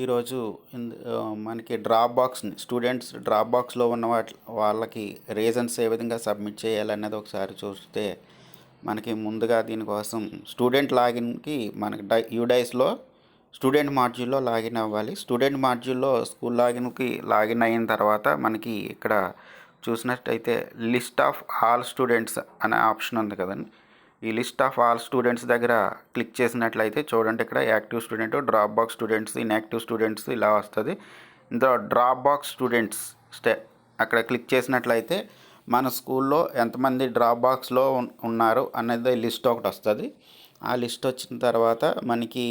ఈరోజు మనకి డ్రాప్ బాక్స్ని డ్రాప్ బాక్స్లో ఉన్న వాళ్ళకి రీజన్స్ ఏ విధంగా సబ్మిట్ చేయాలనేది ఒకసారి చూస్తే మనకి ముందుగా దీనికోసం స్టూడెంట్ లాగిన్కి మనకి యూడైస్లో స్టూడెంట్ మాడ్యూల్లో లాగిన్ అవ్వాలి. స్టూడెంట్ మాడ్యూల్లో స్కూల్ లాగిన్కి లాగిన్ అయిన తర్వాత మనకి ఇక్కడ చూసినట్టయితే లిస్ట్ ఆఫ్ ఆల్ స్టూడెంట్స్ అనే ఆప్షన్ ఉంది కదండి. ఈ లిస్ట్ ఆఫ్ ఆల్ స్టూడెంట్స్ దగ్గర క్లిక్ చేసినట్లయితే చూడండి, ఇక్కడ active student, drop box students, inactive students ఇలా వస్తుంది. ఇందులో డ్రాప్ బాక్స్ స్టూడెంట్స్ అక్కడ క్లిక్ చేసినట్లయితే మన స్కూల్లో ఎంతమంది డ్రాప్ బాక్స్లో ఉన్నారు అనేది లిస్ట్ ఒకటి వస్తుంది. ఆ లిస్ట్ వచ్చిన తర్వాత మనకి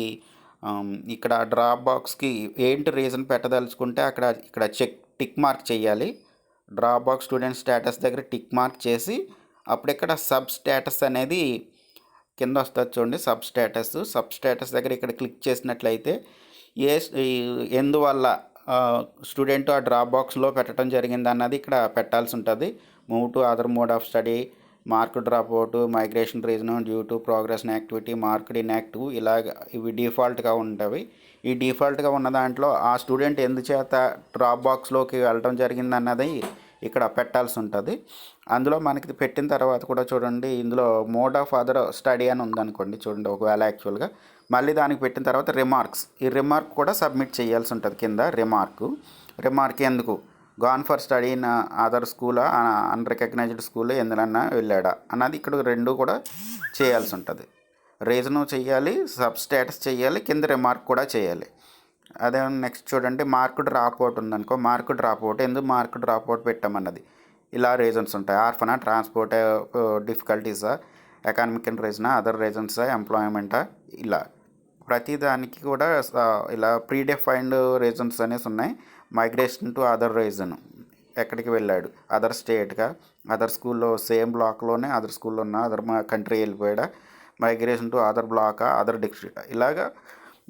ఇక్కడ డ్రాప్ బాక్స్కి ఏంటి రీజన్ పెట్టదలుచుకుంటే ఇక్కడ టిక్ మార్క్ చేయాలి. డ్రాప్ బాక్స్ స్టూడెంట్ స్టేటస్ దగ్గర టిక్ మార్క్ చేసి అప్పుడు ఇక్కడ సబ్ స్టేటస్ అనేది కింద వస్తుంది చూడండి. సబ్ స్టేటస్ దగ్గర ఇక్కడ క్లిక్ చేసినట్లయితే ఎందువల్ల స్టూడెంట్ ఆ డ్రాప్ బాక్స్లో పెట్టడం జరిగింది అన్నది ఇక్కడ పెట్టాల్సి ఉంటుంది. Move to other mode of study, mark drop out, migration reason, due to progress activity, marked inactive, ఇలాగ ఇవి డిఫాల్ట్గా ఉంటాయి. ఈ డిఫాల్ట్గా ఉన్న దాంట్లో ఆ స్టూడెంట్ ఎందుచేత డ్రాప్ బాక్స్లోకి వెళ్ళడం జరిగింది అన్నది ఇక్కడ పెట్టాల్సి ఉంటుంది. అందులో మనకి పెట్టిన తర్వాత కూడా చూడండి, ఇందులో మోడ్ ఆఫ్ అదర్ స్టడీ అని ఉందనుకోండి, చూడండి ఒకవేళ యాక్చువల్గా మళ్ళీ దానికి పెట్టిన తర్వాత ఈ రిమార్క్ కూడా సబ్మిట్ చేయాల్సి ఉంటుంది. కింద రిమార్క్ ఎందుకు gone for study in other school, unrecognised school ఎందుకన్నా వెళ్ళాడా అన్నది ఇక్కడ రెండు కూడా చేయాల్సి ఉంటుంది. రీజను చేయాలి, సబ్ స్టేటస్ చేయాలి, కింద రిమార్క్ కూడా చేయాలి. అదే నెక్స్ట్ చూడండి, మార్క్ డ్రాప్ అవుట్ ఉందనుకో, మార్క్ డ్రాప్ అవుట్ ఎందుకు మార్క్ డ్రాప్ అవుట్ పెట్టామన్నది ఇలా రీజన్స్ ఉంటాయి. ఆర్ఫనా, ట్రాన్స్పోర్ట్ డిఫికల్టీసా, ఎకానమిక్ రీజనా, అదర్ రీజన్సా, ఎంప్లాయ్మెంటా, ఇలా ప్రతిదానికి కూడా ఇలా ప్రీడిఫైన్డ్ రీజన్స్ అనేసి ఉన్నాయి. మైగ్రేషన్ టు అదర్ రీజన్, ఎక్కడికి వెళ్ళాడు, అదర్ స్టేట్గా, అదర్ స్కూల్లో సేమ్ బ్లాక్లోనే అదర్ స్కూల్లో ఉన్న అదర్ కంట్రీ వెళ్ళిపోయాడా, మైగ్రేషన్ టు అదర్ బ్లాకా, అదర్ డిస్ట్రిక్ట్, ఇలాగా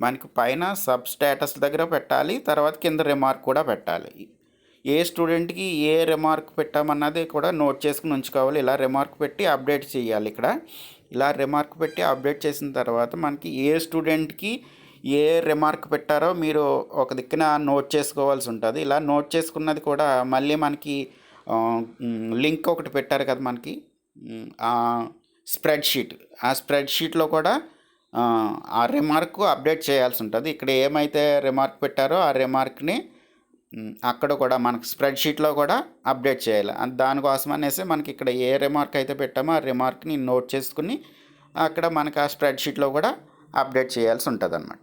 మనకి పైన సబ్ స్టేటస్ దగ్గర పెట్టాలి. తర్వాత కింద రిమార్క్ కూడా పెట్టాలి. ఏ స్టూడెంట్కి ఏ రిమార్క్ పెట్టామన్నది కూడా నోట్ చేసుకుని ఉంచుకోవాలి. ఇలా రిమార్క్ పెట్టి అప్డేట్ చేయాలి. ఇక్కడ ఇలా రిమార్క్ పెట్టి అప్డేట్ చేసిన తర్వాత మనకి ఏ స్టూడెంట్కి ఏ రిమార్క్ పెట్టారో మీరు ఒక దిక్కున నోట్ చేసుకోవాల్సి ఉంటుంది. ఇలా నోట్ చేసుకున్నది కూడా మళ్ళీ మనకి లింక్ ఒకటి పెట్టారు కదా మనకి స్ప్రెడ్షీట్, ఆ స్ప్రెడ్షీట్లో కూడా ఆ రిమార్క్ అప్డేట్ చేయాల్సి ఉంటుంది. ఇక్కడ ఏమైతే రిమార్క్ పెట్టారో ఆ రిమార్క్ని అక్కడ కూడా మనకు స్ప్రెడ్షీట్లో కూడా అప్డేట్ చేయాలి. దానికోసం అనేసి మనకి ఇక్కడ ఏ రిమార్క్ అయితే పెట్టామో ఆ రిమార్క్ని నోట్ చేసుకుని అక్కడ మనకు ఆ స్ప్రెడ్షీట్లో కూడా అప్డేట్ చేయాల్సి ఉంటుంది అన్నమాట.